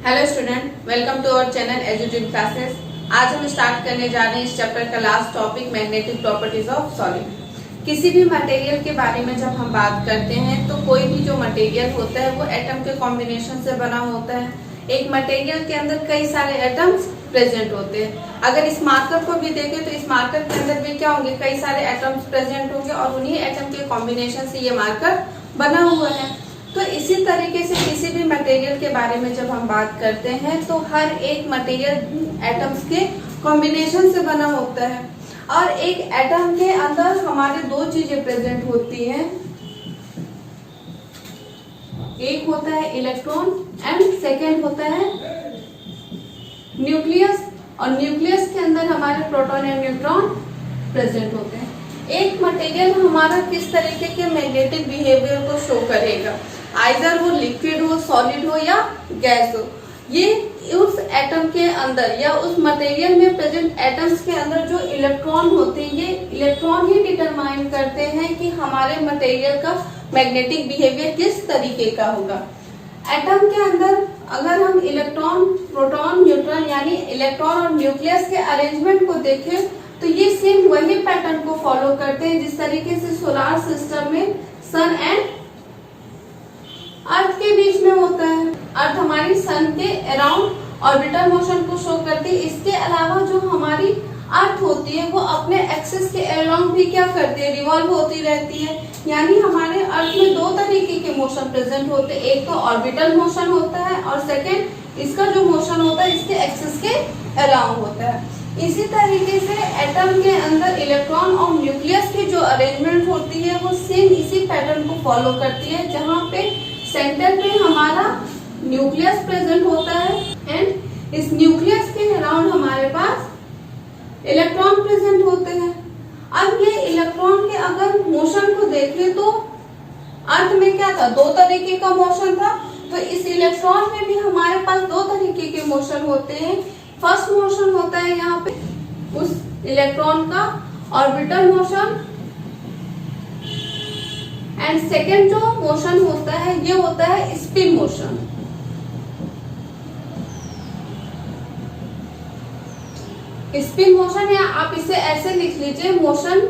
Hello student, welcome to our channel Edutube classes. आज हम start करने जा रहे हैं इस चैप्टर का last topic, magnetic properties of solid. किसी भी मटेरियल के बारे में जब हम बात करते हैं तो कोई भी जो मटेरियल होता है वो एटम के कॉम्बिनेशन से बना होता है। एक मटेरियल के अंदर कई सारे एटम्स प्रेजेंट होते हैं। अगर इस मार्कर को भी देखें तो इस मार्कर के अंदर भी क्या होंगे, कई सारे एटम्स प्रेजेंट होंगे और उन्हीं एटम के कॉम्बिनेशन से ये मार्कर बना हुआ है। तो इसी तरीके से किसी भी मटेरियल के बारे में जब हम बात करते हैं तो हर एक मटेरियल एटम्स के कॉम्बिनेशन से बना होता है और एक एटम के अंदर हमारे दो चीजें प्रेजेंट होती हैं। एक होता है इलेक्ट्रॉन एंड सेकेंड होता है न्यूक्लियस, और न्यूक्लियस के अंदर हमारे प्रोटॉन एंड न्यूट्रॉन प्रेजेंट होते हैं। एक मटेरियल हमारा किस तरीके के मैग्नेटिक बिहेवियर को शो करेगा, आइदर वो लिक्विड हो, सॉलिड हो या गैस हो, ये उस एटम के अंदर या उस मटेरियल में प्रेजेंट एटम्स के अंदर जो इलेक्ट्रॉन होते हैं, ये इलेक्ट्रॉन ही डिटरमाइन करते हैं कि हमारे मटेरियल का मैग्नेटिक बिहेवियर किस तरीके का होगा। एटम के अंदर अगर हम इलेक्ट्रॉन, प्रोटॉन, न्यूट्रॉन यानी इलेक्ट्रॉन और न्यूक्लियस के अरेंजमेंट को देखें तो ये सेम वही पैटर्न को फॉलो करते हैं जिस तरीके से सोलार सिस्टम में सन एंड अर्थ के बीच में होता है। अर्थ हमारी सन के अराउंड ऑर्बिटल मोशन को शो करती है। इसके अलावा जो हमारी अर्थ होती है वो अपने एक्सिस के अराउंड भी क्या करती है, रिवॉल्व होती रहती है। यानी हमारे अर्थ में दो तरीके के मोशन प्रेजेंट होते हैं, एक तो ऑर्बिटल मोशन होता है और सेकेंड इसका जो मोशन होता है इसके एक्सिस के अराउंड होता है। इसी तरीके से एटम के अंदर इलेक्ट्रॉन और न्यूक्लियस की जो अरेंजमेंट होती है वो सेम इसी पैटर्न को फॉलो करती है, जहाँ पे सेंटर पे हमारा न्यूक्लियस प्रेजेंट होता है एंड इस न्यूक्लियस के अराउंड हमारे पास इलेक्ट्रॉन प्रेजेंट होते हैं। अब ये इलेक्ट्रॉन के अगर मोशन को देखें तो अर्थ में क्या था, दो तरीके का मोशन था, तो इस इलेक्ट्रॉन में भी हमारे पास दो तरीके के मोशन होते हैं। फर्स्ट मोशन होता है यहाँ पे उस इलेक्ट्रॉन का ऑर्बिटल मोशन एंड सेकेंड जो मोशन होता है ये होता है स्पिन मोशन। स्पिन मोशन या आप इसे ऐसे लिख लीजिए, motion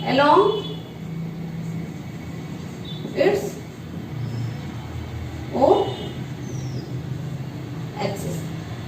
along its own axis.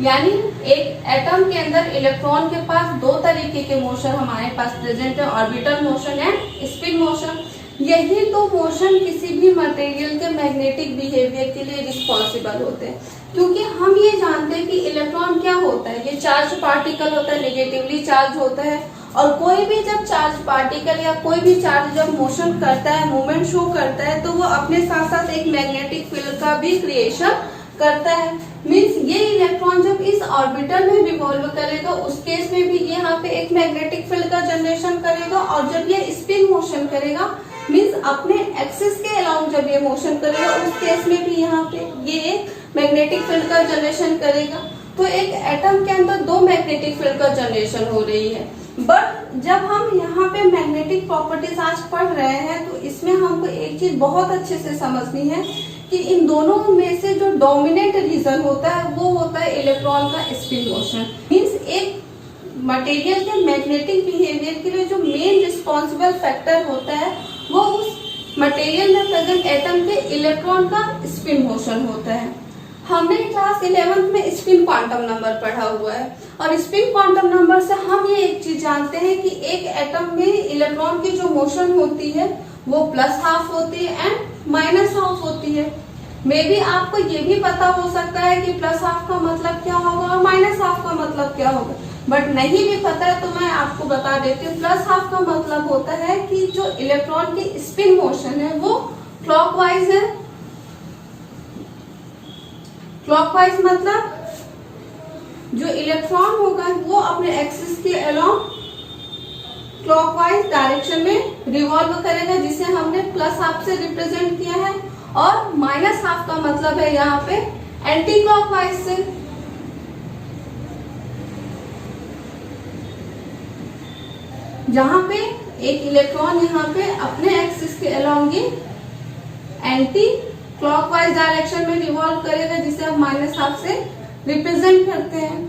यानी एक एटम के अंदर इलेक्ट्रॉन के पास दो तरीके के मोशन हमारे पास प्रेजेंट है, orbital motion and spin motion. यही तो मोशन किसी भी मटेरियल के मैग्नेटिक बिहेवियर के लिए रिस्पॉन्सिबल होते हैं, क्योंकि हम ये जानते हैं कि इलेक्ट्रॉन क्या होता है, ये चार्ज पार्टिकल होता है, नेगेटिवली चार्ज होता है। और कोई भी जब चार्ज पार्टिकल या कोई भी चार्ज जब मोशन करता है, मूवमेंट शो करता है, तो वो अपने साथ साथ एक मैग्नेटिक फील्ड का भी क्रिएशन करता है। मीन्स ये इलेक्ट्रॉन जब इस ऑर्बिटल में रिवॉल्व करेगा उस केस में भी यहाँ पे एक मैग्नेटिक फील्ड का जनरेशन करेगा, और जब ये स्पिन मोशन करेगा मीन्स अपने एक्सिस के अराउंड जब ये मोशन करेगा उस केस में भी यहाँ पे ये एक मैग्नेटिक फील्ड का जनरेशन करेगा। तो एक एटम के अंदर दो मैग्नेटिक फील्ड का जनरेशन हो रही है। बट जब हम यहाँ पे मैग्नेटिक प्रॉपर्टीज आज पढ़ रहे हैं तो इसमें हमको एक चीज बहुत अच्छे से समझनी है कि इन दोनों में से जो डोमिनेंट रीजन होता है वो होता है इलेक्ट्रॉन का स्पिन मोशन। मीन्स एक मटेरियल के मैग्नेटिक बिहेवियर के लिए जो मेन रिस्पॉन्सिबल फैक्टर होता है वो उस मटेरियल में प्रेजेंट एटम के इलेक्ट्रॉन का स्पिन मोशन होता है। हमने क्लास 11th में स्पिन क्वांटम नंबर पढ़ा हुआ है, और स्पिन क्वांटम नंबर से हम ये एक चीज जानते हैं कि एक एटम में इलेक्ट्रॉन की जो मोशन होती है वो प्लस हाफ होती है एंड माइनस हाफ होती है। मे बी आपको ये भी पता हो सकता है कि प्लस हाफ का मतलब क्या होगा और माइनस हाफ का मतलब क्या होगा, बट नहीं भी पता है तो मैं आपको बता देती हूँ। प्लस हाफ का मतलब होता है कि जो इलेक्ट्रॉन की स्पिन मोशन है वो क्लॉकवाइज है। क्लॉकवाइज मतलब जो इलेक्ट्रॉन होगा वो अपने एक्सिस के अलोंग क्लॉकवाइज डायरेक्शन में रिवॉल्व करेगा, जिसे हमने प्लस हाफ से रिप्रेजेंट किया है। और माइनस हाफ का मतलब है यहाँ पे एंटी क्लॉकवाइज से। जहां पे एक इलेक्ट्रॉन यहाँ पे अपने एक्सिस के अलोंग एंटी क्लॉकवाइज डायरेक्शन में रिवॉल्व करेगा, जिसे हम -12 से रिप्रेजेंट करते हैं।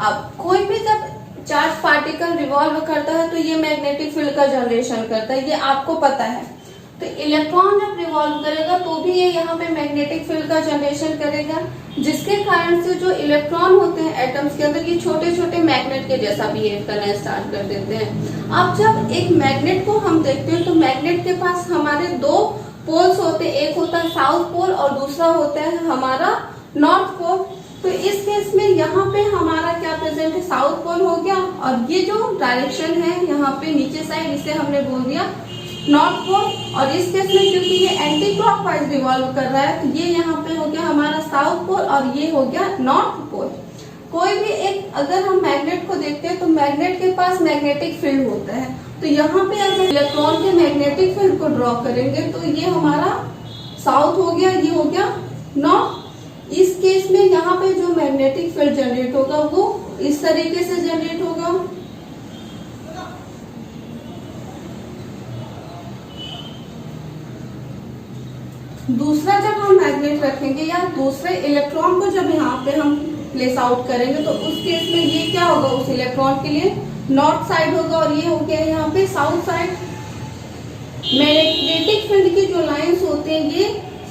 अब कोई भी जब चार्ज पार्टिकल रिवॉल्व करता है तो ये मैग्नेटिक फील्ड का जनरेशन करता है, ये आपको पता है। तो इलेक्ट्रॉन जब रिवॉल्व करेगा तो भी ये यहाँ पे मैग्नेटिक फील्ड का जनरेशन करेगा, जिसके कारण से जो इलेक्ट्रॉन होते हैं एटम्स के अंदर, ये छोटे छोटे मैग्नेट के जैसा बिहेव करना स्टार्ट कर देते हैं। अब जब एक मैग्नेट को हम देखते हैं तो मैग्नेट के पास हमारे दो पोल्स होते हैं, एक होता है साउथ पोल और दूसरा होता है हमारा नॉर्थ पोल। तो इस केस में यहाँ पे हमारा क्या प्रेजेंट है, साउथ पोल हो गया, और ये जो डायरेक्शन है यहाँ पे नीचे साइड, इसे हमने बोल दिया नॉर्थ पोल। और इस केस में क्योंकि ये एंटी क्लॉकवाइज रिवॉल्व कर रहा है तो ये यहाँ पे हो गया हमारा साउथ पोल और ये हो गया नॉर्थ पोल। कोई भी एक अगर हम मैग्नेट को देखते हैं तो मैग्नेट के पास मैग्नेटिक फील्ड होता है, तो यहाँ पे अगर इलेक्ट्रॉन के मैग्नेटिक फील्ड को ड्रॉ करेंगे तो ये हमारा साउथ हो गया, ये हो गया नॉर्थ। इस केस में यहाँ पे जो मैग्नेटिक फील्ड जनरेट होगा वो इस तरीके से जनरेट होगा। दूसरा जब हम मैग्नेट रखेंगे या दूसरे इलेक्ट्रॉन को जब यहाँ पे हम प्लेस आउट करेंगे तो उस केस में ये क्या होगा, उस इलेक्ट्रॉन के लिए नॉर्थ साइड होगा और ये हो गया यहाँ पे साउथ साइड। मैग्नेटिक फील्ड की जो लाइंस होते हैं ये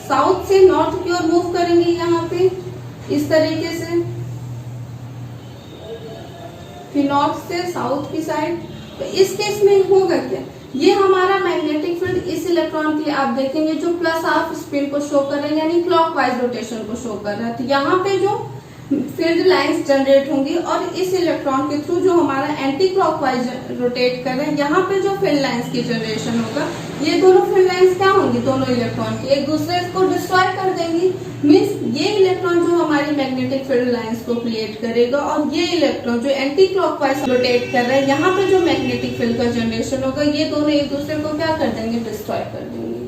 साउथ से नॉर्थ की ओर मूव करेंगे यहाँ पे इस तरीके से, फिर नॉर्थ से साउथ की साइड। तो इस केस में होगा क्या, ये हमारा मैग्नेटिक फील्ड इस इलेक्ट्रॉन के लिए आप देखेंगे जो प्लस हाफ स्पिन को शो कर रहे हैं, यानी क्लॉकवाइज रोटेशन को शो कर रहा है। तो यहाँ पे जो फील्ड लाइंस जनरेट होंगी और इस इलेक्ट्रॉन के थ्रू जो हमारा एंटी क्लॉकवाइज रोटेट कर रहे हैं, यहाँ पे जो फील्ड लाइंस की जनरेशन होगा, ये दोनों फील्ड लाइंस क्या होंगी, दोनों इलेक्ट्रॉन की एक दूसरे को डिस्ट्रॉय कर देंगी। मीन्स ये इलेक्ट्रॉन जो हमारी मैग्नेटिक फील्ड लाइंस को क्रिएट करेगा और ये इलेक्ट्रॉन जो एंटी क्लॉकवाइज रोटेट कर रहे हैं, यहाँ पे जो मैग्नेटिक फील्ड का जनरेशन होगा, ये दोनों एक दूसरे को क्या कर देंगे, डिस्ट्रॉय कर देंगे।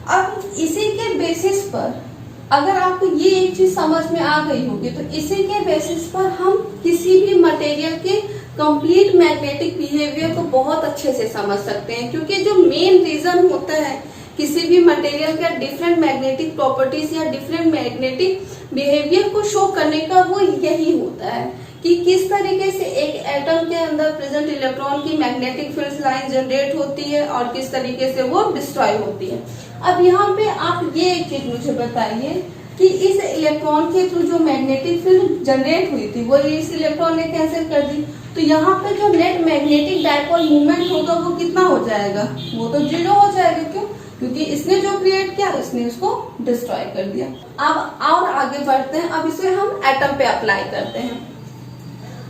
अब इसी के बेसिस पर अगर आपको ये एक चीज समझ में आ गई होगी तो इसी के बेसिस पर हम किसी भी मटेरियल के कंप्लीट मैग्नेटिक बिहेवियर को बहुत अच्छे से समझ सकते हैं, क्योंकि जो मेन रीजन होता है किसी भी मटेरियल का डिफरेंट मैग्नेटिक प्रॉपर्टीज या डिफरेंट मैग्नेटिक बिहेवियर को शो करने का वो यही होता है कि किस तरीके से एक एटम के अंदर प्रेजेंट इलेक्ट्रॉन की मैग्नेटिक फील्ड लाइन जनरेट होती है और किस तरीके से वो डिस्ट्रॉय होती है। अब यहाँ पे आप ये एक चीज मुझे बताइए कि इस इलेक्ट्रॉन के थ्रू जो मैग्नेटिक फील्ड जनरेट हुई थी वो इस इलेक्ट्रॉन ने कैंसिल कर दी, तो यहाँ पे जो नेट मैग्नेटिक डायपोल मूवमेंट होगा वो कितना हो जाएगा, वो तो 0 हो जाएगा। क्यों, क्योंकि इसने जो क्रिएट किया इसने उसको डिस्ट्रॉय कर दिया। अब और आगे बढ़ते हैं, अब इसे हम एटम पे अप्लाई करते हैं।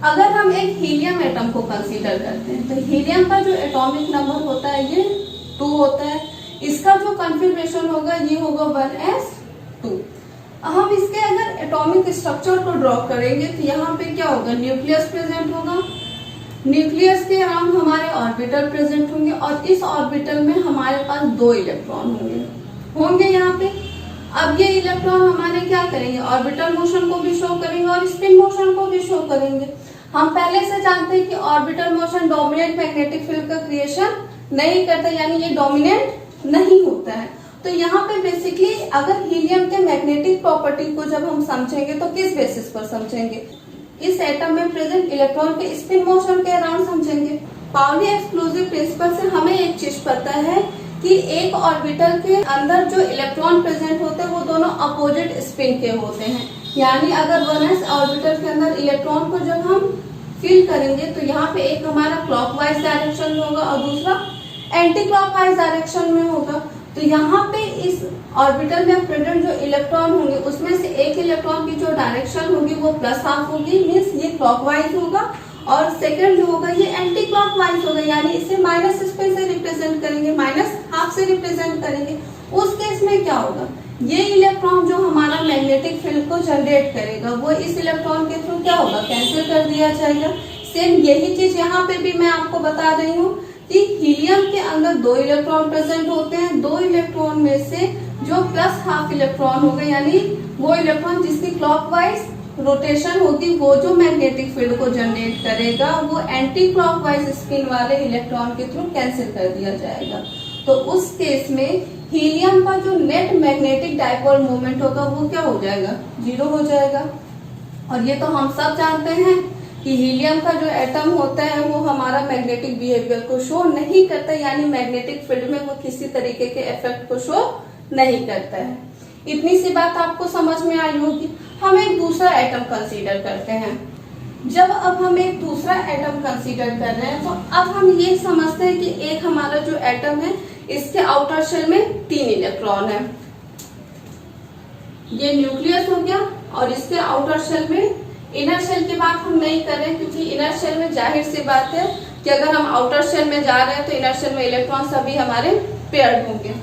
अगर हम एक हीलियम एटम को कंसीडर करते हैं तो हीलियम का जो एटॉमिक नंबर होता है ये 2 होता है, इसका जो कॉन्फ़िगरेशन होगा ये होगा 1s2। हम इसके अगर एटॉमिक स्ट्रक्चर को ड्रॉ करेंगे तो यहाँ पे क्या होगा, न्यूक्लियस प्रेजेंट होगा, न्यूक्लियस के अराउंड हमारे ऑर्बिटल प्रेजेंट होंगे और इस ऑर्बिटल में हमारे पास 2 इलेक्ट्रॉन होंगे यहाँ पे। अब ये इलेक्ट्रॉन हमारे क्या करेंगे, ऑर्बिटल मोशन को भी शो करेंगे और स्पिन मोशन को भी शो करेंगे। हम पहले से जानते हैं कि orbital motion dominant magnetic field का क्रिएशन नहीं करता, यानी ये डोमिनेंट नहीं होता है। तो यहाँ पे बेसिकली अगर हीलियम के मैग्नेटिक प्रॉपर्टी को जब हम समझेंगे तो किस बेसिस पर समझेंगे, इस एटम में प्रेजेंट इलेक्ट्रॉन के स्पिन मोशन के अराउंड समझेंगे। पाउली एक्सक्लूसिव प्रिंसिपल से हमें एक चीज पता है कि एक ऑर्बिटल के अंदर जो इलेक्ट्रॉन प्रेजेंट होते हैं वो दोनों अपोजिट स्पिन के होते हैं, यानी अगर 1s ऑर्बिटल के अंदर इलेक्ट्रॉन को जब हम फील करेंगे तो यहाँ पे एक हमारा क्लॉकवाइज डायरेक्शन में होगा और दूसरा एंटी क्लॉकवाइज डायरेक्शन में होगा। तो यहाँ पे इस ऑर्बिटल में प्रेजेंट जो इलेक्ट्रॉन होंगे उसमें से एक इलेक्ट्रॉन की जो डायरेक्शन होगी वो प्लस हाफ होगी, मीन्स ये क्लॉकवाइज होगा, और सेकंड जो होगा ये एंटी क्लॉकवाइज होगा, यानी इसे माइनस स्पिन से रिप्रेजेंट करेंगे, माइनस हाफ से रिप्रेजेंट करेंगे। उस केस में क्या होगा, ये इलेक्ट्रॉन जो हमारा मैग्नेटिक फील्ड को जनरेट करेगा वो इस इलेक्ट्रॉन के थ्रू क्या होगा, कैंसिल कर दिया जाएगा। सेम यही चीज यहाँ पे भी मैं आपको बता रही हूँ कि हीलियम के अंदर 2 इलेक्ट्रॉन प्रेजेंट होते हैं, 2 इलेक्ट्रॉन में से जो प्लस हाफ इलेक्ट्रॉन होगा, यानी वो इलेक्ट्रॉन जिसकी क्लॉकवाइज रोटेशन होगी, वो जो मैग्नेटिक फील्ड को जनरेट करेगा वो एंटी क्लॉकवाइज स्पिन वाले इलेक्ट्रॉन के थ्रू कैंसिल कर दिया जाएगा। तो उस केस में हीलियम का जो नेट मैग्नेटिक डाइपोल मोमेंट होगा वो क्या हो जाएगा, 0 हो जाएगा। और ये तो हम सब जानते हैं कि हीलियम का जो एटम होता है वो हमारा मैग्नेटिक बिहेवियर को शो नहीं करता, यानी मैग्नेटिक फील्ड में वो किसी तरीके के इफेक्ट को शो नहीं करता है। इतनी सी बात आपको समझ में आई होगी। हम एक दूसरा एटम कंसीडर करते हैं। जब अब हम एक दूसरा एटम कंसीडर कर रहे हैं तो अब हम ये समझते हैं कि एक हमारा जो एटम है इसके आउटर शेल में 3 इलेक्ट्रॉन है। ये न्यूक्लियस हो गया और इसके आउटर शेल में, इनर शेल की बात हम नहीं कर रहे क्योंकि इनर शेल में जाहिर सी बात है कि अगर हम आउटर शेल में जा रहे हैं तो इनर शेल में इलेक्ट्रॉन सभी हमारे पेयर्ड होंगे।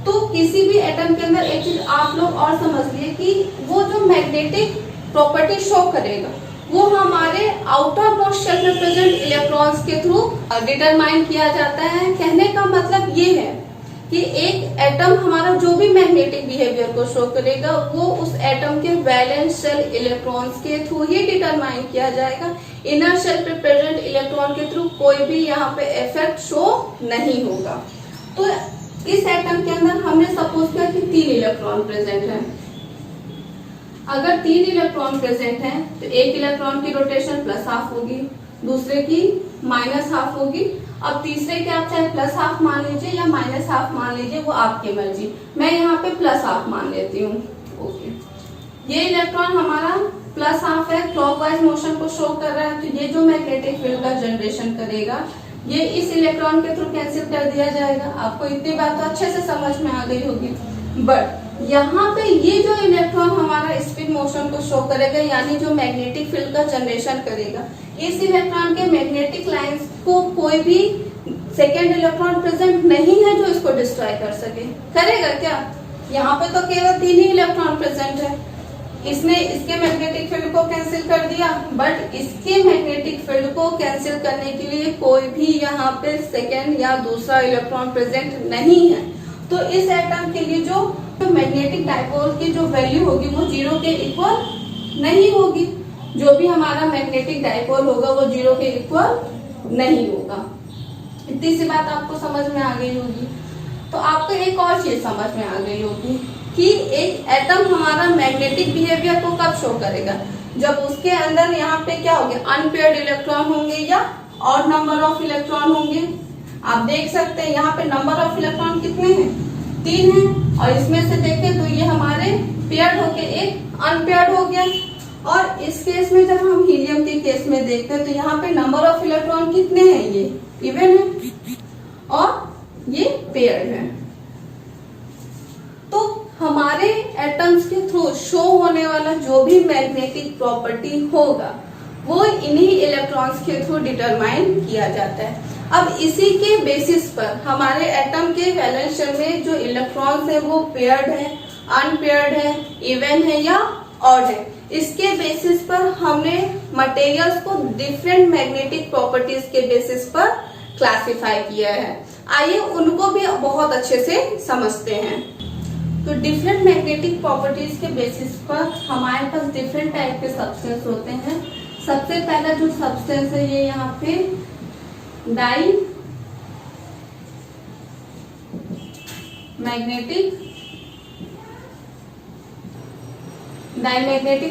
तो किसी भी एटम के अंदर एक चीज आप लोग और समझ लिए कि वो जो मैग्नेटिक प्रॉपर्टी शो करेगा वो हमारे आउटर मोस्ट शेल में प्रेजेंट इलेक्ट्रॉन्स के थ्रू डिटरमाइन किया जाता है। कहने का मतलब ये है कि एक एटम हमारा जो भी मैग्नेटिक बिहेवियर को शो करेगा वो उस एटम के वैलेंस शेल इलेक्ट्रॉन्स के थ्रू ही डिटरमाइन किया जाएगा। इनर शेल पे प्रेजेंट इलेक्ट्रॉन के थ्रू कोई भी यहाँ पे इफेक्ट शो नहीं होगा। तो इस एटम के अंदर हमने सपोज किया कि 3 इलेक्ट्रॉन प्रेजेंट है। अगर 3 इलेक्ट्रॉन प्रेजेंट हैं तो एक इलेक्ट्रॉन की रोटेशन +½ होगी, दूसरे की -½ होगी। अब तीसरे के आप चाहे +½ मान लीजिए या -½ मान लीजिए, वो आपकी मर्जी। मैं यहाँ पे +½ मान लेती हूँ। ओके, ये इलेक्ट्रॉन हमारा +½ है, क्लॉकवाइज मोशन को शो कर रहा है। तो ये जो मैग्नेटिक फील्ड का जनरेशन करेगा ये इस इलेक्ट्रॉन के थ्रू कैंसिल कर दिया जाएगा। आपको इतनी बात तो अच्छे से समझ में आ गई होगी। बट यहाँ पे ये जो इलेक्ट्रॉन हमारा स्पिन मोशन को शो करेगा, यानी जो मैग्नेटिक फील्ड का जनरेशन करेगा, इस इलेक्ट्रॉन के मैग्नेटिक लाइंस को कोई भी सेकेंड इलेक्ट्रॉन प्रेजेंट नहीं है जो इसको डिस्ट्रॉय कर सके। करेगा क्या? यहाँ पे तो केवल 3 ही इलेक्ट्रॉन प्रेजेंट है। इसने इसके मैग्नेटिक फील्ड को कैंसिल कर दिया, बट इसके मैग्नेटिक फील्ड को कैंसिल करने के लिए कोई भी यहाँ पे सेकेंड या दूसरा इलेक्ट्रॉन प्रेजेंट नहीं है। तो इस एटम के लिए जो मैग्नेटिक डाइपोल की जो वैल्यू होगी वो 0 के इक्वल नहीं होगी। जो भी हमारा मैग्नेटिक डाइपोल होगा वो 0 के इक्वल नहीं होगा। इतनी सी बात आपको समझ में आ गई होगी। तो आपको एक और चीज समझ में आ गई होगी कि एक एटम हमारा मैग्नेटिक बिहेवियर को कब शो करेगा, जब उसके अंदर यहाँ पे क्या होंगे, अनपेयर्ड इलेक्ट्रॉन होंगे या ऑड नंबर ऑफ इलेक्ट्रॉन होंगे। आप देख सकते हैं यहाँ पे नंबर ऑफ इलेक्ट्रॉन कितने हैं, 3 हैं। और इसमें से देखें तो ये हमारे पेयर्ड होके एक अनपेयर्ड हो गया। और इस केस में जब हम हीलियम के केस में देखते हैं तो यहाँ पे नंबर ऑफ इलेक्ट्रॉन कितने हैं, ये इवन है और ये पेयर्ड है। तो हमारे एटम्स के थ्रू शो होने वाला जो भी मैग्नेटिक प्रॉपर्टी होगा वो इन्हीं इलेक्ट्रॉन्स के थ्रू डिटरमाइन किया जाता है। अब इसी के बेसिस पर हमारे एटम के वैलेंस शेल में जो इलेक्ट्रॉन्स है वो पेयर्ड है, अनपेयर्ड है, इवन है या ऑड है, इसके बेसिस पर हमने मटेरियल्स को डिफरेंट मैग्नेटिक प्रॉपर्टीज के बेसिस पर क्लासिफाई किया है। आइए उनको भी बहुत अच्छे से समझते हैं। तो डिफरेंट मैग्नेटिक प्रॉपर्टीज के बेसिस पर हमारे पास डिफरेंट टाइप के सब्सटेंस होते हैं। सबसे पहला जो सब्सटेंस है ये यहाँ पे डाइमैग्नेटिक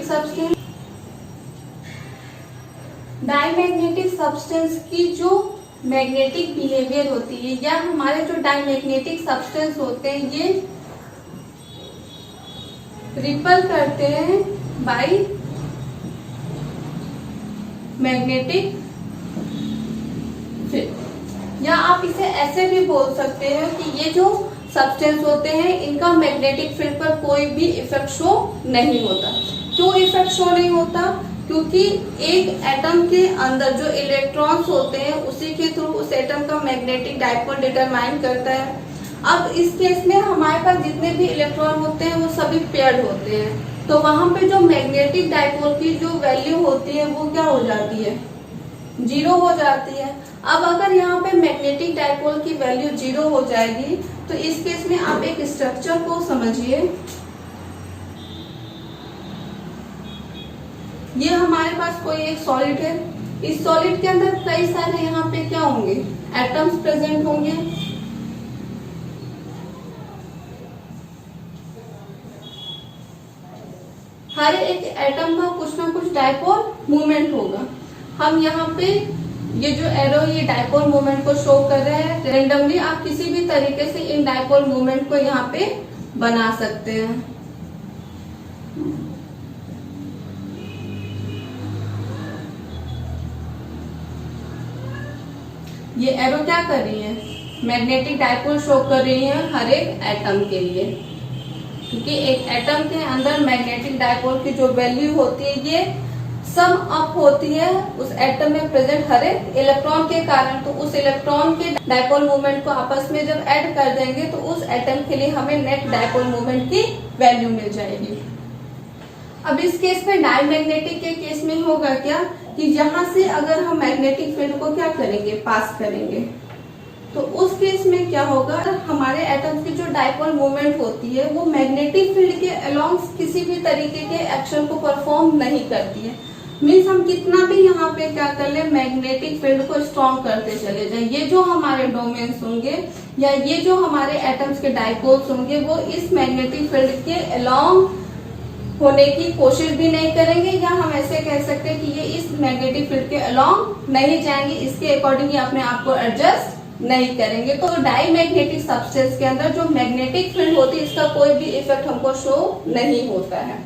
सब्सटेंस। डाइमैग्नेटिक सब्सटेंस की जो मैग्नेटिक बिहेवियर होती है या हमारे जो डाइमैग्नेटिक सब्सटेंस होते हैं ये रिपल करते हैं बाय मैग्नेटिक फील्ड। या आप इसे ऐसे भी बोल सकते हैं कि ये जो सब्सटेंस होते हैं इनका मैग्नेटिक फील्ड पर कोई भी इफेक्ट शो नहीं होता। क्यों इफेक्ट शो नहीं होता? क्योंकि एक एटम के अंदर जो इलेक्ट्रॉन्स होते हैं उसी के थ्रू उस एटम का मैग्नेटिक डाइपोल डिटरमाइन करता है। अब इस केस में हमारे पास जितने भी इलेक्ट्रॉन होते हैं वो सभी पेयर्ड होते हैं, तो वहां पे जो मैग्नेटिक डाइपोल की जो वैल्यू होती है वो क्या हो जाती है, 0 हो जाती है। अब अगर यहाँ पे मैग्नेटिक डाइपोल की वैल्यू 0 हो जाएगी तो इस केस में आप एक स्ट्रक्चर को समझिए। ये हमारे पास कोई एक सॉलिड है, इस सॉलिड के अंदर कई सारे यहाँ पे क्या होंगे, एटम्स प्रेजेंट होंगे। हर एक एटम का कुछ ना कुछ डायपोल मूवमेंट होगा। हम यहाँ पे ये जो एरो ये डायपोल मूवमेंट को शो कर रहे हैं। रेंडमली आप किसी भी तरीके से इन डायपोल मूवमेंट को यहाँ पे बना सकते हैं। ये एरो क्या कर रही है, मैग्नेटिक डायपोल शो कर रही है हर एक एटम के लिए, क्योंकि एक एटम के अंदर मैग्नेटिक डायपोल की जो वैल्यू होती है ये सम अप होती है उस एटम में प्रेजेंट हर एक इलेक्ट्रॉन के कारण। तो उस इलेक्ट्रॉन के डायपोल मूवमेंट को आपस में जब ऐड कर देंगे तो उस एटम के लिए हमें नेट डायपोल मूवमेंट की वैल्यू मिल जाएगी। अब इस केस में डायमैग्नेटिक के केस में होगा क्या कि यहाँ से अगर हम मैग्नेटिक फील्ड को क्या करेंगे, पास करेंगे, तो उस केस में क्या होगा, हमारे एटम्स की जो डायपोल मूवमेंट होती है वो मैग्नेटिक फील्ड के अलोंग किसी भी तरीके के एक्शन को परफॉर्म नहीं करती है। मीन्स हम कितना भी यहाँ पे क्या कर ले, मैग्नेटिक फील्ड को स्ट्रॉन्ग करते चले जाए, ये जो हमारे डोमेन्स होंगे या ये जो हमारे एटम्स के डायपोल्स होंगे वो इस मैग्नेटिक फील्ड के अलोंग होने की कोशिश भी नहीं करेंगे, या हम ऐसे कह सकते हैं कि ये इस मैग्नेटिक फील्ड के अलोंग नहीं जाएंगे, इसके अकॉर्डिंग ये अपने आप को एडजस्ट नहीं करेंगे। तो डाईमैग्नेटिक सब्सटेंस के अंदर जो मैग्नेटिक फील्ड होती है इसका कोई भी इफेक्ट हमको शो नहीं होता है।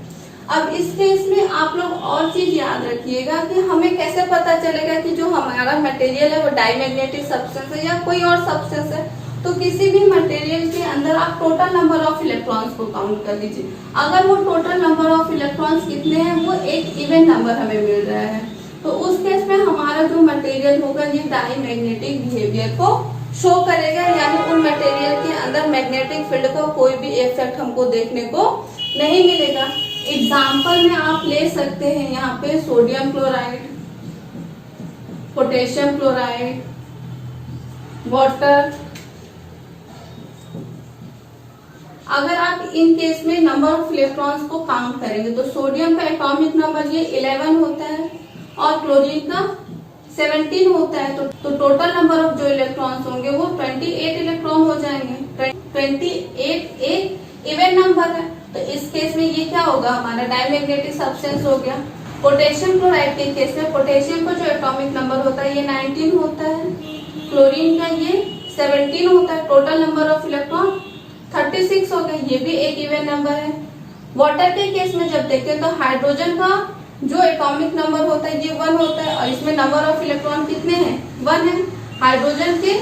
अब इस केस में आप लोग और चीज याद रखिएगा कि हमें कैसे पता चलेगा कि जो हमारा मटेरियल है वो डाईमैग्नेटिक सब्सटेंस है या कोई और सब्सटेंस है। तो किसी भी मटेरियल के अंदर आप टोटल नंबर ऑफ इलेक्ट्रॉन्स को काउंट कर लीजिए। अगर वो टोटल नंबर ऑफ इलेक्ट्रॉन्स कितने हैं वो एक इवन नंबर हमें मिल रहा है, तो उस केस में हमारा जो मटेरियल होगा ये डाईमैग्नेटिक बिहेवियर को शो करेगा, यानी उन मटेरियल के अंदर मैग्नेटिक फील्ड का कोई भी इफेक्ट हमको देखने को नहीं मिलेगा। एग्जाम्पल में आप ले सकते हैं यहाँ पे sodium chloride, potassium chloride, water. अगर आप इन केस में नंबर ऑफ इलेक्ट्रॉन्स को काउंट करेंगे तो सोडियम का एटॉमिक नंबर ये 11 होता है और क्लोरीन का 17 होता है, तो टोटल नंबर ऑफ जो इलेक्ट्रॉन्स होंगे वो 28 इलेक्ट्रॉन हो जाएंगे। 28 एक इवन नंबर है, तो इस केस में ये क्या होगा, हमारा डाईमैग्नेटिक सब्सटेंस हो गया। पोटेशियम क्लोराइड के केस में पोटेशियम का जो एटॉमिक नंबर होता है ये 19 होता है, क्लोरीन का ये 17 होता है, टोटल नंबर ऑफ इलेक्ट्रॉन 36 हो गए, ये भी एक इवन नंबर है। वाटर के केस में जब देखें तो हाइड्रोजन का जो एटॉमिक नंबर होता है ये 1 होता है और इसमें नंबर ऑफ इलेक्ट्रॉन कितने हैं, 1 है। हाइड्रोजन के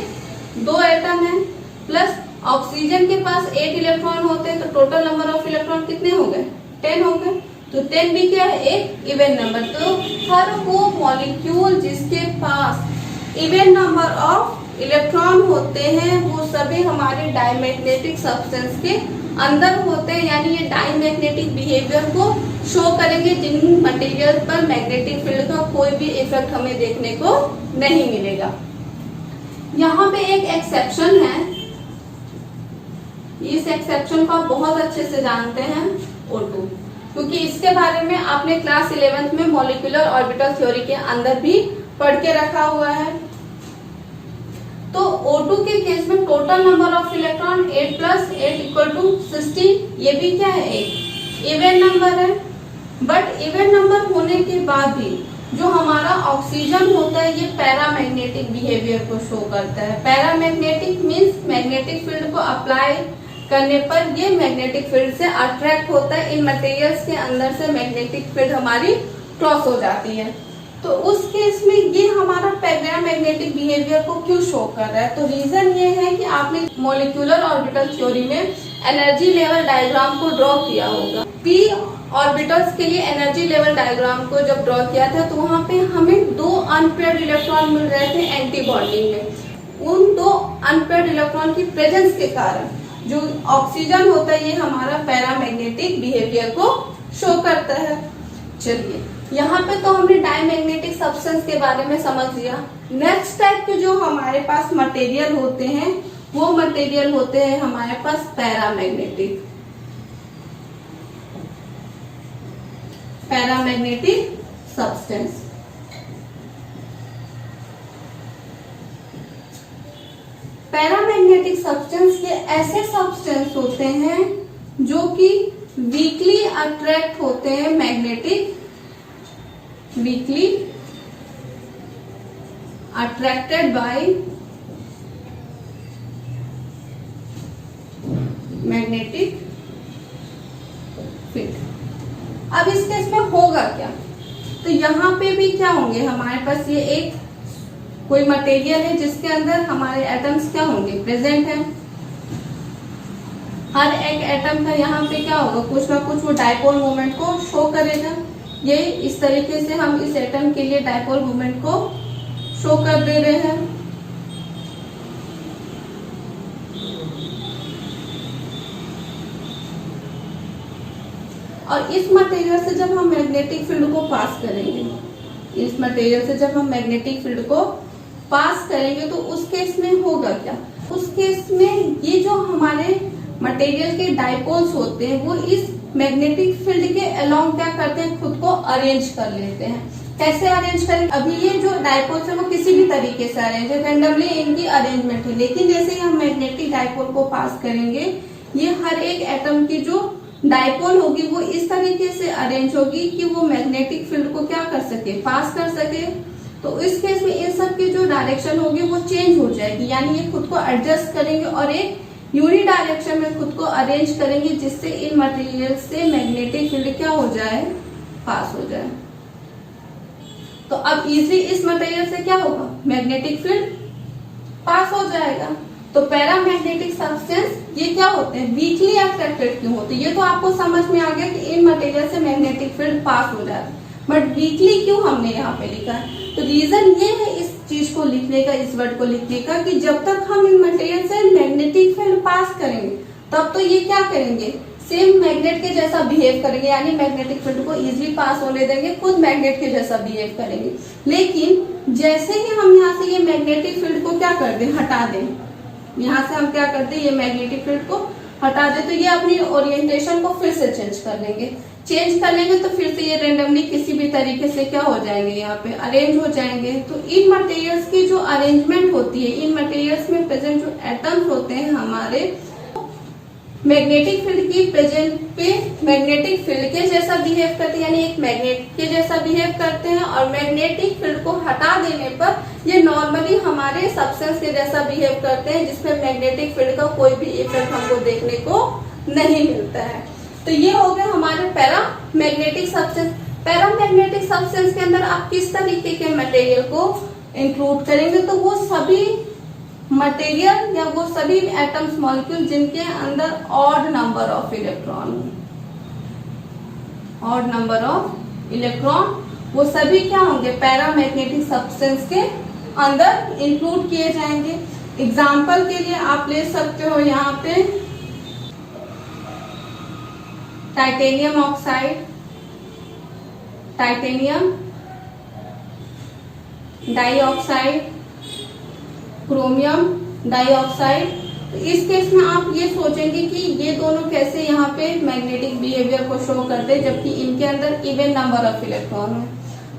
2 एटम हैं प्लस ऑक्सीजन के पास 8 इलेक्ट्रॉन होते हैं, तो टोटल नंबर ऑफ इलेक्ट्रॉन कितने हो गए, 10 हो गए। तो 10 भी क्या है, एक इवन नंबर। तो हर वो मॉलिक्यूल जिसके पास इवन नंबर ऑफ इलेक्ट्रॉन होते हैं वो सभी हमारे डाईमैग्नेटिक सब्सटेंस के अंदर होते हैं, यानी ये डाईमैग्नेटिक बिहेवियर को शो करेंगे जिन मटेरियल पर मैग्नेटिक फील्ड का कोई भी इफेक्ट हमें देखने को नहीं मिलेगा। यहाँ पे एक एक्सेप्शन है, इस एक्सेप्शन को आप बहुत अच्छे से जानते हैं, O2, क्योंकि इसके बारे में आपने क्लास 11th में मॉलिक्यूलर ऑर्बिटल थ्योरी के अंदर भी पढ़ के रखा हुआ है। तो O2 के केस में टोटल नंबर ऑफ इलेक्ट्रॉन 8 + 8 = 16, ये भी क्या है, एक इवन नंबर है। बट इवन नंबर होने के बाद भी जो हमारा ऑक्सीजन होता है ये पैरामैग्नेटिक बिहेवियर को शो करता है। पैरामैग्नेटिक मींस मैग्नेटिक फील्ड को अप्लाई करने पर ये मैग्नेटिक फील्ड से अट्रैक्ट होता है, इन मटेरियल्स के अंदर से मैग्नेटिक फील्ड हमारी क्रॉस हो जाती है। तो उस केस में ये हमारा पैरामैग्नेटिक बिहेवियर को क्यों शो कर रहा है, तो रीजन ये है कि आपने मॉलिक्यूलर ऑर्बिटल थ्योरी में एनर्जी लेवल डायग्राम को ड्रॉ किया होगा। पी ऑर्बिटल्स के लिए एनर्जी लेवल डायग्राम को जब ड्रॉ किया था तो वहाँ पे हमें 2 अनपेयर्ड इलेक्ट्रॉन मिल रहे थे एंटी बॉन्डिंग में। उन 2 अनपेयर्ड इलेक्ट्रॉन की प्रेजेंस के कारण जो ऑक्सीजन होता है ये हमारा पैरामैग्नेटिक बिहेवियर को शो करता है। चलिए यहाँ पे तो हमने डाईमैग्नेटिक सब्सटेंस के बारे में समझ लिया। नेक्स्ट टाइप के जो हमारे पास मटेरियल होते हैं वो मटेरियल होते हैं हमारे पास पैरामैग्नेटिक सब्सटेंस। पैरामैग्नेटिक सब्सटेंस के ऐसे सब्सटेंस होते हैं जो कि वीकली अट्रैक्ट होते हैं magnetic, weekly attracted by magnetic field. अब इस केस में होगा क्या, तो यहाँ पे भी क्या होंगे हमारे पास, ये एक कोई मटेरियल है जिसके अंदर हमारे एटम्स क्या होंगे, प्रेजेंट है। हर एक एटम का यहाँ पे क्या होगा, कुछ ना कुछ वो डायपोल मोमेंट को शो करेगा। ये इस तरीके से हम इस एटम के लिए डायपोल मोमेंट को शो कर दे रहे हैं। और इस मटेरियल से जब हम मैग्नेटिक फील्ड को पास करेंगे, इस मटेरियल से जब हम मैग्नेटिक फील्ड को पास करेंगे तो उस केस में होगा क्या, उस केस में ये जो हमारे मटेरियल के डायपोल्स होते हैं वो इस मैग्नेटिक फील्ड के अलोंग क्या करते हैं, खुद को अरेंज कर लेते हैं। कैसे अरेंज करें, अभी ये जो डायपोल्स है वो किसी भी तरीके से अरेंज है, रेंडमली इनकी अरेंजमेंट है, लेकिन जैसे ही हम मैग्नेटिक डायपोल को पास करेंगे ये हर एक एटम की जो डायपोल होगी वो इस तरीके से अरेंज होगी कि वो मैग्नेटिक फील्ड को क्या कर सके, पास कर सके। तो इस केस में इन सब की जो डायरेक्शन होगी वो चेंज हो जाएगी, यानी ये खुद को एडजस्ट करेंगे और एक यूनि डायरेक्शन में खुद को अरेंज करेंगे, जिससे इन मटेरियल से मैग्नेटिक फील्ड क्या हो जाए, पास हो जाए। तो अब इजीली इस मटेरियल से क्या होगा, मैग्नेटिक फील्ड पास हो जाएगा। तो पैरामैग्नेटिक सब्सटेंस ये क्या होते हैं, वीकली अट्रैक्टेड क्यों होते हैं, ये तो आपको समझ में आ गया कि इन मटेरियल से मैग्नेटिक फील्ड पास हो जाता है, बट वीकली क्यों हमने यहाँ पे लिखा है, तो रीजन ये है इस चीज को लिखने का, इस वर्ड को लिखने का, कि जब तक हम इन मटेरियल से मैग्नेटिक फील्ड पास करेंगे तब तो ये क्या करेंगे, सेम मैग्नेट के जैसा बिहेव करेंगे, यानी मैग्नेटिक फील्ड को इजीली पास होने देंगे, खुद मैग्नेट के जैसा बिहेव करेंगे। लेकिन जैसे ही हम यहाँ से ये मैग्नेटिक फील्ड को क्या कर दें, हटा दें, यहाँ से हम क्या करते हैं, ये मैग्नेटिक फील्ड को हटा दे, तो ये अपनी ओरिएंटेशन को फिर से चेंज कर लेंगे। चेंज कर लेंगे तो फिर से ये रेंडमली किसी भी तरीके से क्या हो जाएंगे, यहाँ पे अरेंज हो जाएंगे। तो इन मटेरियल्स की जो अरेंजमेंट होती है, इन मटेरियल्स में प्रेजेंट जो एटम्स होते हैं हमारे, मैग्नेटिक फील्ड की प्रेजेंट पे मैग्नेटिक फील्ड के जैसा बिहेव करते हैं, यानी एक मैग्नेट के जैसा बिहेव करते हैं, और मैग्नेटिक फील्ड को हटा देने पर ये नॉर्मली हमारे सब्सटेंस के जैसा बिहेव करते हैं, जिसमें मैग्नेटिक फील्ड का कोई भी इफेक्ट हमको देखने को नहीं मिलता है। तो ये हो गया हमारे पैरामैग्नेटिक सब्सटेंस। पैरामैग्नेटिक सब्सटेंस के अंदर आप किस तरीके के मटेरियल को इंक्लूड करेंगे, तो वो सभी मटेरियल या वो सभी एटम्स मॉलिक्यूल जिनके अंदर odd number of electron, odd number of electron, वो सभी क्या होंगे, पैरामैग्नेटिक सब्सटेंस के अंदर इंक्लूड किए जाएंगे। एग्जाम्पल के लिए आप ले सकते हो यहाँ पे titanium oxide, titanium dioxide, chromium dioxide. तो इस केस में आप ये सोचेंगे कि ये दोनों कैसे यहाँ पे मैग्नेटिक बिहेवियर को शो करते हैं, जबकि इनके अंदर इवन नंबर ऑफ इलेक्ट्रॉन है।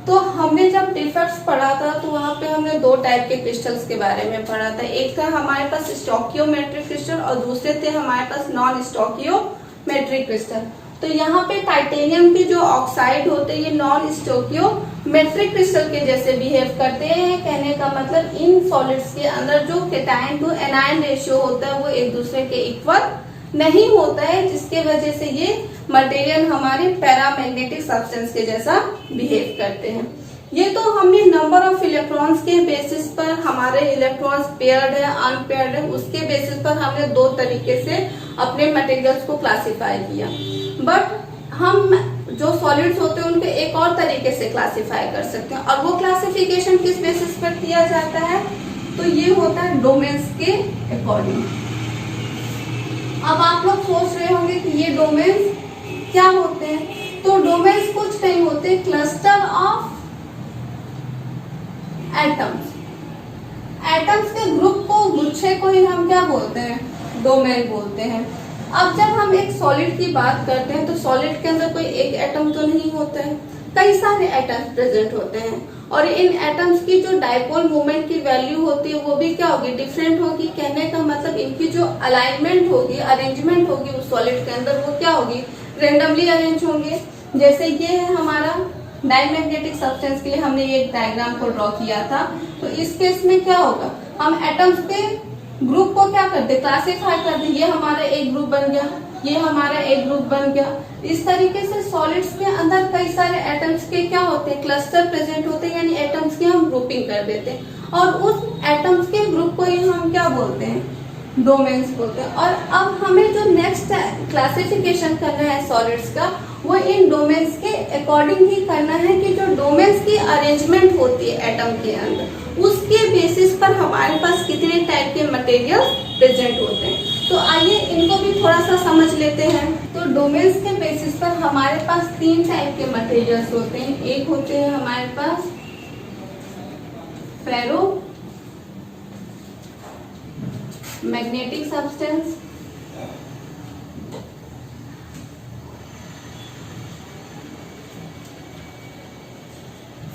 तो हमने जब डिफेक्ट्स पढ़ा था तो वहाँ पे हमने दो टाइप के क्रिस्टल्स के बारे में पढ़ा था, एक था हमारे पास स्टोकियोमेट्रिक क्रिस्टल और दूसरे थे हमारे पास नॉन स्टोकियोमेट्रिक क्रिस्टल। तो यहाँ पे टाइटेनियम के जो ऑक्साइड होते हैं ये नॉन स्टोकियोमेट्रिक क्रिस्टल के जैसे बिहेव करते हैं। कहने का मतलब इन सॉलिड्स के अंदर जो कैटायन टू एनायन रेशियो होता है वो एक दूसरे के इक्वल नहीं होता है, जिसके वजह से ये मटेरियल हमारे पैरामैग्नेटिक सब्सटेंस के जैसा बिहेव करते हैं। ये तो हमने नंबर ऑफ इलेक्ट्रॉन्स के बेसिस पर, हमारे इलेक्ट्रॉन्स पेयर्ड है अनपेयर्ड है, उसके बेसिस पर हमने दो तरीके से अपने मटेरियल्स को क्लासिफाई किया। बट हम जो सॉलिड्स होते हैं उनके एक और तरीके से क्लासिफाई कर सकते हैं, और वो क्लासिफिकेशन किस बेसिस पर किया जाता है, तो ये होता है डोमेन्स के अकॉर्डिंग। अब आप लोग सोच रहे होंगे कि ये डोमेन्स क्या होते हैं, तो डोमेन्स कुछ नहीं होते, क्लस्टर ऑफ एटम्स। एटम्स के ग्रुप को, गुच्छे को ही हम क्या बोलते हैं, डोमेन बोलते हैं। अब जब हम एक सॉलिड की बात करते हैं तो सॉलिड के अंदर कोई एक एटम तो नहीं होता है, कई सारे एटम्स प्रेजेंट होते हैं, और इन एटम्स की जो डायपोल मोमेंट की वैल्यू होती है वो भी क्या होगी, डिफरेंट होगी। कहने का मतलब इनकी जो अलाइनमेंट होगी, अरेंजमेंट होगी उस सॉलिड के अंदर वो क्या होगी, रेंडमली अरेंज होंगे। जैसे ये है हमारा डायमैग्नेटिक सब्सटेंस के लिए हमने ये एक डायग्राम को ड्रॉ किया था। तो इस केस में क्या होगा, हम एटम्स के ग्रुप को क्या करते, क्लासिफाई करते। ये हमारा एक ग्रुप बन गया, ये हमारा एक ग्रुप बन गया। इस तरीके से सॉलिड्स के अंदर कई सारे एटम्स के क्या होते हैं, क्लस्टर प्रेजेंट होते हैं, यानी एटम्स की हम ग्रुपिंग कर देते हैं और उस एटम्स के ग्रुप को ही हम क्या बोलते हैं, डोमेन्स बोलते हैं। और अब हमें जो नेक्स्ट क्लासिफिकेशन करना है सॉलिड्स का, वो इन डोमेन्स के अकॉर्डिंग ही करना है कि जो डोमेन्स की अरेंजमेंट होती है एटम के अंदर, उसके बेसिस पर हमारे पास कितने टाइप के मटेरियल प्रेजेंट होते हैं। तो आइए इनको भी थोड़ा सा समझ लेते हैं। तो डोमेन्स के बेसिस पर हमारे पास 3 टाइप के मटेरियल्स होते हैं। एक होते हैं हमारे पास फेरो मैग्नेटिक सब्सटेंस,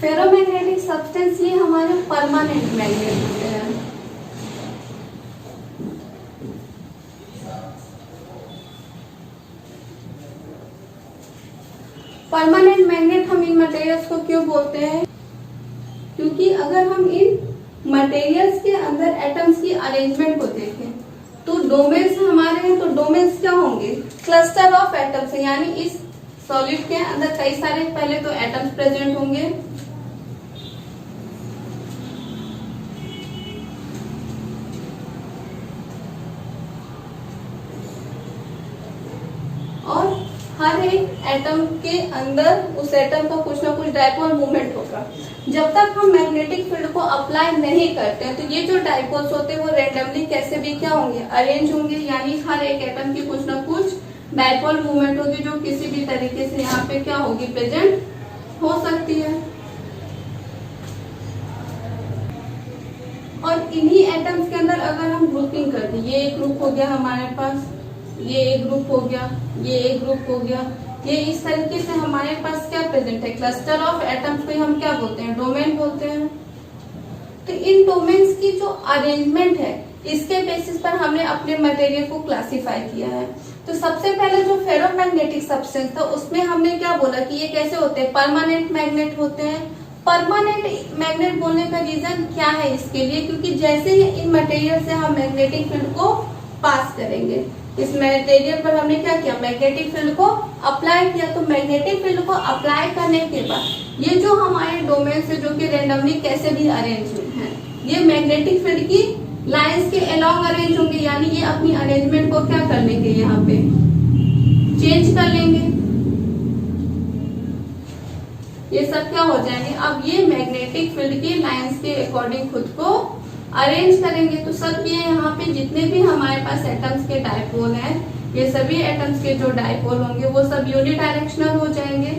फेरोमैग्नेटिक सब्सटेंस ये हमारे परमानेंट मैग्नेट होते हैं। परमानेंट मैग्नेट हम इन मटेरियल्स को क्यों बोलते हैं, क्योंकि अगर हम इन मटेरियल्स के अंदर एटम्स की अरेंजमेंट को देखें तो डोमेन्स हमारे हैं, तो डोमेन्स क्या होंगे, क्लस्टर ऑफ एटम्स, यानी इस सॉलिड के अंदर कई सारे पहले तो एटम्स प्रेजेंट होंगे और हर एक एटम के अंदर उस एटम का कुछ ना कुछ डायपोल मूवमेंट होगा। जब तक हम मैग्नेटिक फील्ड को अप्लाई नहीं करते हैं तो ये जो डायपोल्स होते हैं वो रैंडमली कैसे भी क्या होंगे, अरेंज होंगे, यानी हर एक एटम की कुछ ना कुछ डायपोल मूवमेंट होगी जो किसी भी तरीके से यहाँ पे क्या होगी, प्रेजेंट हो सकती है। और इन्हीं एटम्स के अंदर अगर हम ग्रुपिंग कर दें, ये एक ग्रुप हो गया हमारे पास, ये एक ग्रुप हो गया, ये एक ग्रुप हो गया, ये इस तरीके से हमारे पास क्या प्रेजेंट है, क्लस्टर ऑफ एटम्स को हम क्या बोलते हैं, डोमेन बोलते हैं। तो इन डोमेन्स की जो अरेंजमेंट है इसके बेसिस पर हमने अपने मटेरियल को क्लासिफाई किया है। तो सबसे पहले जो फेरोमैग्नेटिक सब्सटेंस था उसमें हमने क्या बोला कि ये कैसे होते हैं, परमानेंट मैग्नेट होते हैं। परमानेंट मैग्नेट बोलने का रीजन क्या है इसके लिए, क्योंकि जैसे ही इन मटेरियल से हम मैग्नेटिक फील्ड को पास करेंगे, इस मटेरियल पर हमने क्या किया, मैग्नेटिक फील्ड को अप्लाई किया, तो मैग्नेटिक फील्ड को अप्लाई करने के बाद ये जो हमारे डोमेन है जो कि रैंडमली कैसे भी अरेंज है, ये मैग्नेटिक फील्ड की लाइंस के अलोंग अरेंज होंगे, यानी ये अपनी अरेंजमेंट को क्या कर लेंगे, यहाँ पे चेंज कर लेंगे, ये सब क्या हो जाएंगे, अब ये मैग्नेटिक फील्ड की लाइंस के अकॉर्डिंग खुद को अरेंज करेंगे। तो सब ये यहाँ पे जितने भी हमारे पास एटम्स के डायपोल हैं, ये सभी एटम्स के जो डायपोल होंगे वो सब यूनिडायरेक्शनल हो जाएंगे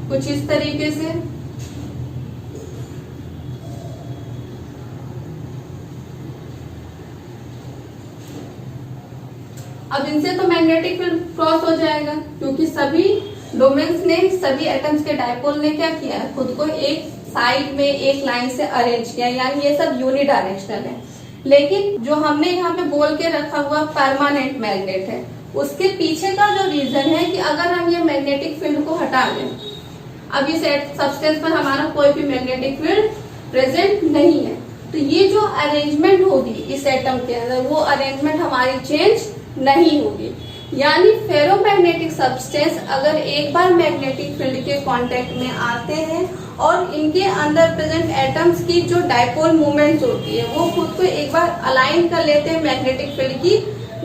कुछ इस तरीके से। अब इनसे तो मैग्नेटिक फील्ड क्रॉस हो जाएगा, क्योंकि सभी डोमेन्स ने, सभी एटम्स के डायपोल ने क्या किया, खुद को एक साइड में एक लाइन से अरेंज किया, यानी ये सब यूनिडायरेक्शनल है। लेकिन जो हमने यहाँ पे बोल के रखा हुआ परमानेंट मैग्नेट है, उसके पीछे का जो रीजन है कि अगर हम ये मैग्नेटिक फील्ड को हटा दें, अब इस सब्सटेंस पर हमारा कोई भी मैग्नेटिक फील्ड प्रेजेंट नहीं है, तो ये जो अरेंजमेंट होगी इस एटम के अंदर, वो अरेंजमेंट हमारी चेंज नहीं होगी। यानी फेरोमैग्नेटिक सब्सटेंस अगर एक बार मैग्नेटिक फील्ड के कांटेक्ट में आते हैं और इनके अंदर प्रेजेंट एटम्स की जो डायपोल मूवमेंट्स होती है वो खुद को एक बार अलाइन कर लेते हैं मैग्नेटिक फील्ड की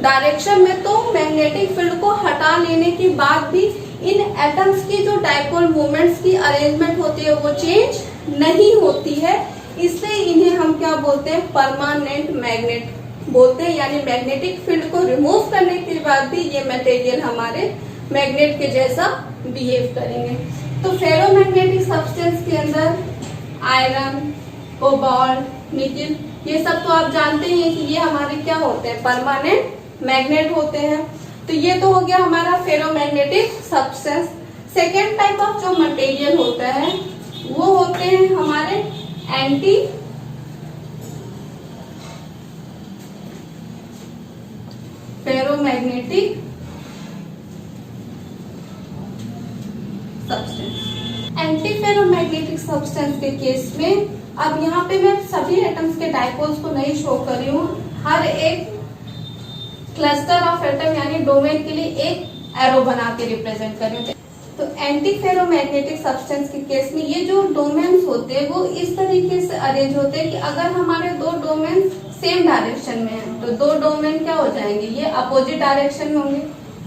डायरेक्शन में, तो मैग्नेटिक फील्ड को हटा लेने के बाद भी इन एटम्स की जो डायपोल मूवमेंट्स की अरेंजमेंट होती है वो चेंज नहीं होती है। इसलिए इन्हें हम क्या बोलते हैं, परमानेंट मैग्नेट बोलते हैं, यानी मैग्नेटिक फील्ड को रिमूव करने के बाद भी ये मटेरियल हमारे मैग्नेट के जैसा बिहेव करेंगे। तो फेरोमैग्नेटिक सब्सटेंस के अंदर आयरन, कोबाल्ट, निकिल, ये सब तो आप जानते ही हैं कि ये हमारे क्या होते हैं, परमानेंट मैग्नेट होते हैं। तो ये तो हो गया हमारा ferromagnetic substance. Second type of जो मटेरियल होता है वो होते हैं हमारे एंटी फेरोमैग्नेटिक के केस में, अब यहाँ पे मैं सभी एटम्स के डायपोल्स को नहीं शो कर रही हूँ, हर एक क्लस्टर ऑफ एटम यानी डोमेन के लिए एक एरो बना के रिप्रेजेंट कर रही हूँ। तो एंटी फेरोमैग्नेटिक सब्सटेंस के केस में ये जो डोमेन्स होते हैं वो इस तरीके से अरेंज होते हैं कि अगर हमारे दो डोमेन सेम डायरेक्शन में है तो दो डोमेन क्या हो जाएंगे, ये अपोजिट डायरेक्शन में होंगे।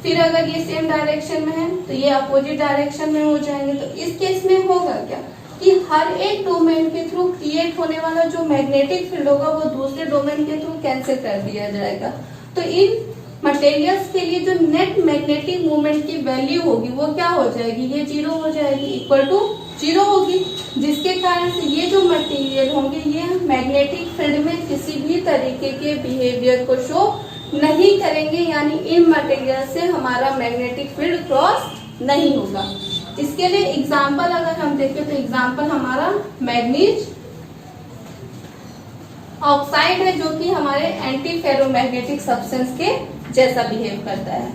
फिर अगर ये सेम डायरेक्शन में है तो ये अपोजिट डायरेक्शन में हो जाएंगे। तो इस केस में होगा क्या कि हर एक डोमेन के थ्रू क्रिएट होने वाला जो मैग्नेटिक फील्ड होगा वो दूसरे डोमेन के थ्रू कैंसिल कर दिया जाएगा। तो इन मटेरियल्स के लिए जो नेट मैग्नेटिक मोमेंट की वैल्यू होगी वो क्या हो जाएगी, ये 0 हो जाएगी, इक्वल टू 0 होगी, जिसके कारण से ये जो मटेरियल होंगे ये मैग्नेटिक फील्ड में किसी भी तरीके के बिहेवियर को शो नहीं करेंगे, यानी इन मटेरियल से हमारा मैग्नेटिक फील्ड क्रॉस नहीं होगा। इसके लिए एग्जाम्पल अगर हम देखें तो एग्जाम्पल हमारा मैग्नीज ऑक्साइड है जो कि हमारे एंटी फेरोमैग्नेटिक सब्सटेंस के जैसा बिहेव करता है।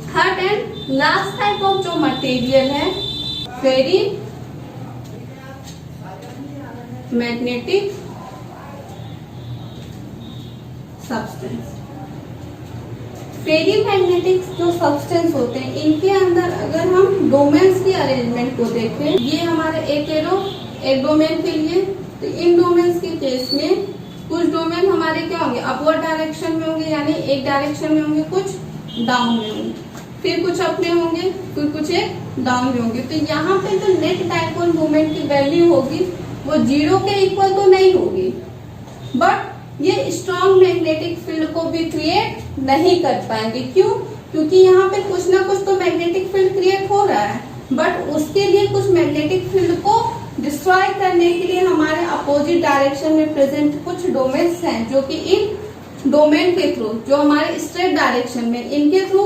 Third and last type of जो मटेरियल है फेरी मैग्नेटिक सब्सटेंस। फेरी मैग्नेटिक जो सब्सटेंस होते हैं इनके अंदर अगर हम डोमेन्स की अरेंजमेंट को देखें, ये हमारे एक एरो एक डोमेन के लिए, तो इन डोमेन्स के केस में कुछ डोमेन हमारे क्या होंगे, अपवर्ड डायरेक्शन में होंगे यानी एक डायरेक्शन में होंगे, कुछ डाउन में होंगे, फिर कुछ अपने होंगे, फिर कुछ एक डाउन में होंगे। तो यहाँ पे जो नेट डायपोल मोमेंट की वैल्यू होगी वो 0 के इक्वल तो नहीं होगी, बट ये स्ट्रॉन्ग मैग्नेटिक फील्ड को भी क्रिएट नहीं कर पाएंगे। क्यों? क्योंकि यहाँ पे कुछ ना कुछ तो मैग्नेटिक फील्ड क्रिएट हो रहा है, बट उसके लिए कुछ मैग्नेटिक फील्ड को डिस्ट्रॉय करने के लिए हमारे अपोजिट डायरेक्शन में प्रेजेंट कुछ डोमेन्स हैं जो कि इन डोमेन के थ्रू जो हमारे स्ट्रेट डायरेक्शन में इनके थ्रू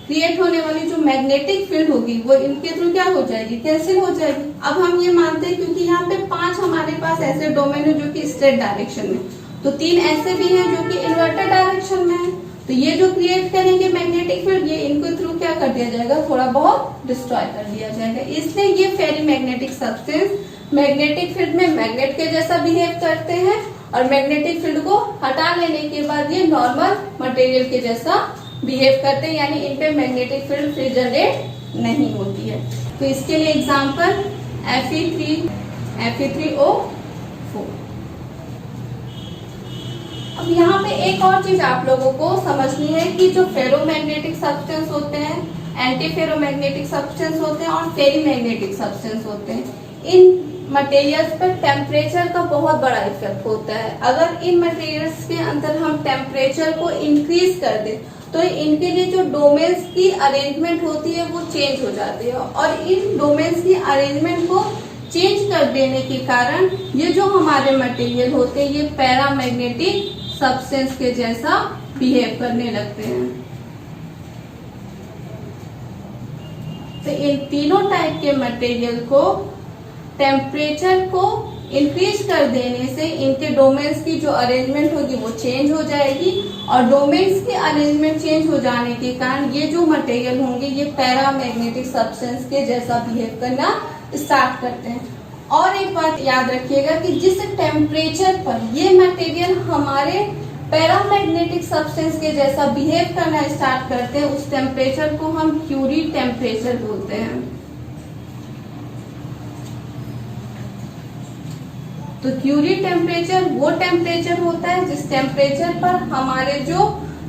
क्रिएट होने वाली जो मैग्नेटिक फील्ड होगी वो इनके थ्रू क्या हो जाएगी, कैंसिल हो जाएगी। अब हम ये मानते हैं क्योंकि यहाँ पे 5 हमारे पास ऐसे डोमेन है जो कि स्ट्रेट डायरेक्शन में, तो 3 ऐसे भी हैं जो कि इन्वर्टेड डायरेक्शन में है, तो ये जो क्रिएट करेंगे मैग्नेटिक फील्ड ये इनके थ्रू क्या कर दिया जाएगा, थोड़ा बहुत डिस्ट्रॉय कर दिया जाएगा। इसलिए ये फेरी मैग्नेटिक सब्सटेंस मैग्नेटिक फील्ड में मैग्नेट के जैसा बिहेव करते हैं और मैग्नेटिक फील्ड को हटा लेने के बाद ये नॉर्मल मटेरियल के जैसा बिहेव करते हैं, यानी इन पे मैग्नेटिक फील्ड फिर जनरेट नहीं होती है। तो इसके लिए एग्जांपल Fe3O4। अब यहाँ पे एक और चीज आप लोगों को समझनी है कि जो फेरोमैग्नेटिक सब्सटेंस होते हैं, एंटी फेरोमैग्नेटिक सब्सटेंस होते हैं और फेरी मैग्नेटिक सब्सटेंस होते हैं, इन मटेरियल्स पर टेम्परेचर का बहुत बड़ा इफेक्ट होता है। अगर इन मटेरियल्स के अंदर हम टेम्परेचर को इंक्रीज कर दें तो इनके लिए जो डोमेन्स की अरेंजमेंट होती है वो चेंज हो जाती है, और इन डोमेन्स की अरेंजमेंट को चेंज कर देने के कारण ये जो हमारे मटेरियल होते हैं ये पैरामैग्नेटिक सब्सटेंस के जैसा बिहेव करने लगते हैं। तो इन तीनों टाइप के मटेरियल को टेम्परेचर को इंक्रीज कर देने से इनके डोमेन्स की जो अरेंजमेंट होगी वो चेंज हो जाएगी, और डोमेन्स की अरेंजमेंट चेंज हो जाने के कारण ये जो मटेरियल होंगे ये पैरामैग्नेटिक सब्सटेंस के जैसा बिहेव करना स्टार्ट करते हैं। और एक बात याद रखिएगा कि जिस टेम्परेचर पर ये मटेरियल हमारे पैरामैग्नेटिक सब्सटेंस के जैसा बिहेव करना स्टार्ट करते हैं उस टेम्परेचर को हम क्यूरी टेम्परेचर बोलते हैं। तो क्यूरी टेम्परेचर वो टेम्परेचर होता है जिस टेम्परेचर पर हमारे जो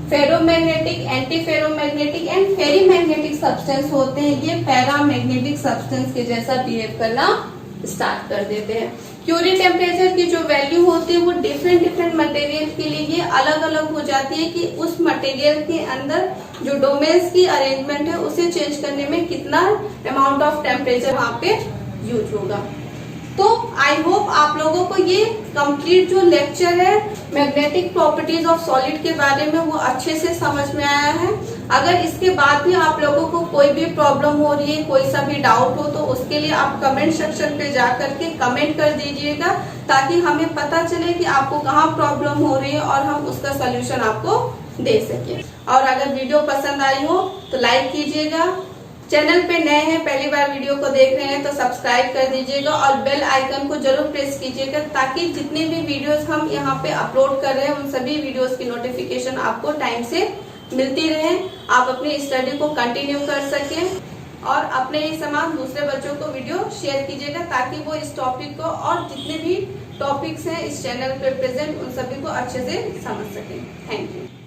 ferromagnetic, anti ferromagnetic and ferrimagnetic substance होते हैं ये पैरामैग्नेटिक सब्सटेंस के जैसा बिहेव करना स्टार्ट कर देते हैं। क्यूरी टेम्परेचर की जो वैल्यू होती है वो डिफरेंट मटेरियल के लिए ये अलग अलग हो जाती है कि उस मटेरियल के अंदर जो डोमेन्स की अरेंजमेंट है उसे चेंज करने में कितना अमाउंट ऑफ टेम्परेचर वहाँ पे यूज होगा। तो आई होप आप लोगों को ये कंप्लीट जो लेक्चर है मैग्नेटिक प्रॉपर्टीज ऑफ सॉलिड के बारे में वो अच्छे से समझ में आया है। अगर इसके बाद भी आप लोगों को कोई भी प्रॉब्लम हो रही है, कोई सा भी डाउट हो तो उसके लिए आप कमेंट सेक्शन पे जा करके कमेंट कर दीजिएगा ताकि हमें पता चले कि आपको कहाँ प्रॉब्लम हो रही है और हम उसका सोल्यूशन आपको दे सकें। और अगर वीडियो पसंद आई हो तो लाइक कीजिएगा, चैनल पे नए हैं, पहली बार वीडियो को देख रहे हैं तो सब्सक्राइब कर दीजिएगा और बेल आइकन को जरूर प्रेस कीजिएगा, ताकि जितने भी वीडियोस हम यहाँ पे अपलोड कर रहे हैं उन सभी वीडियोस की नोटिफिकेशन आपको टाइम से मिलती रहे, आप अपनी स्टडी को कंटिन्यू कर सकें और अपने ही समान दूसरे बच्चों को वीडियो शेयर कीजिएगा, ताकि वो इस टॉपिक को और जितने भी टॉपिक्स हैं इस चैनल पे प्रेजेंट उन सभी को अच्छे से समझ सकें। Thank you.